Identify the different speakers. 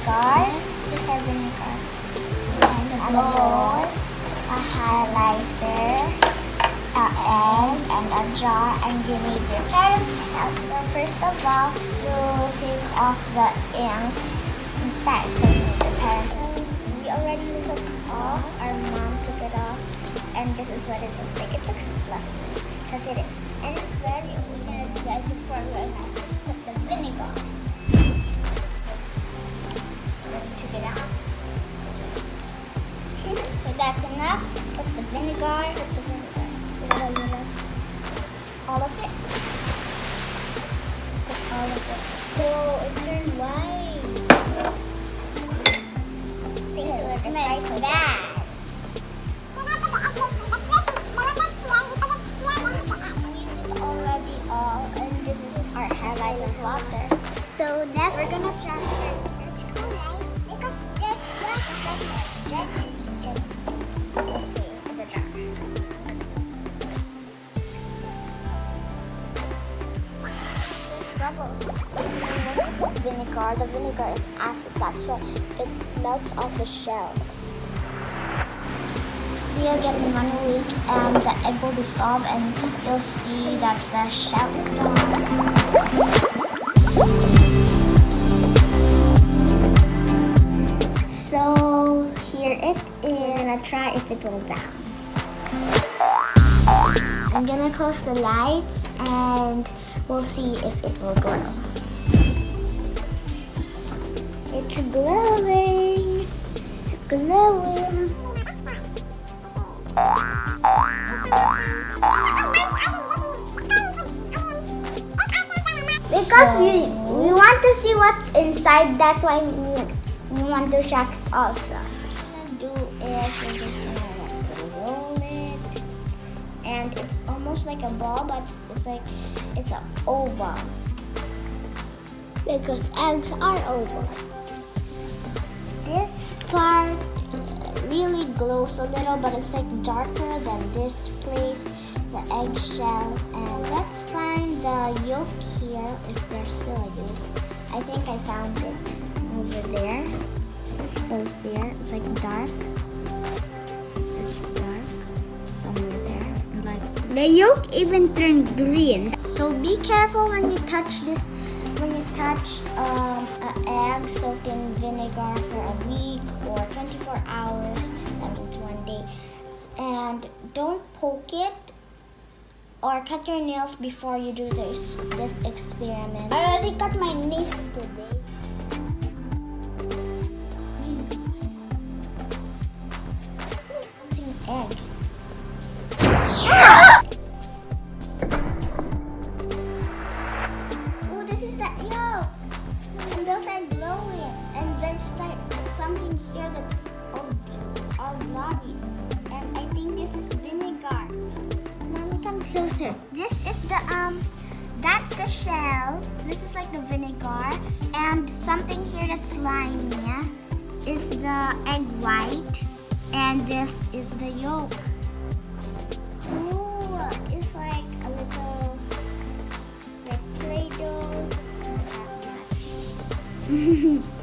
Speaker 1: vinegar. Just have vinegar. And a bowl, a highlighter, an egg, and a jar, and you need your parents' help. So first of all, you take off the ink inside. So you need your parents. We already took off. Our mom took it off, and this is what it looks like. It looks fluffy, because it is, and it's very weird. That before we put the vinegar. Ready to get out. So that's enough. Put the vinegar. All of it. Put all of it. Oh, it turned white. I think it was like that. Squeeze it already all, and this is our highlighter water. So next we're gonna transfer it. It's cool, right? Because there's black. It's like jelly. Okay, the jar. Vinegar. The vinegar is acid. That's why it melts off the shell. See again in 1 week, and the egg will dissolve, and you'll see that the shell is gone. So here it is. I'm gonna try if it will bounce. I'm gonna close the lights, and we'll see if it will glow. It's glowing. It's glowing. Because we want to see what's inside, that's why we want to check also. What I'm gonna do is we're just gonna roll it, and it's almost like a ball, but it's an oval. Because eggs are oval. This part really glows a little, but it's like darker than this place, the eggshell. And let's find the yolk here, if there's still a yolk. I think I found it over there. It goes there. It's like dark. It's dark somewhere there. And like the yolk even turned green. So be careful when you touch this. When you touch an egg soaked in vinegar for a week or 24 hours, that means 1 day, and don't poke it or cut your nails before you do this experiment. I already cut my nails today. It's an egg. Something here that's all bloody, and I think this is vinegar. Let me come closer. This is the that's the shell. This is like the vinegar, and something here that's slimy is the egg white, and this is the yolk. Ooh, it's like a little like Play-Doh. Not that much.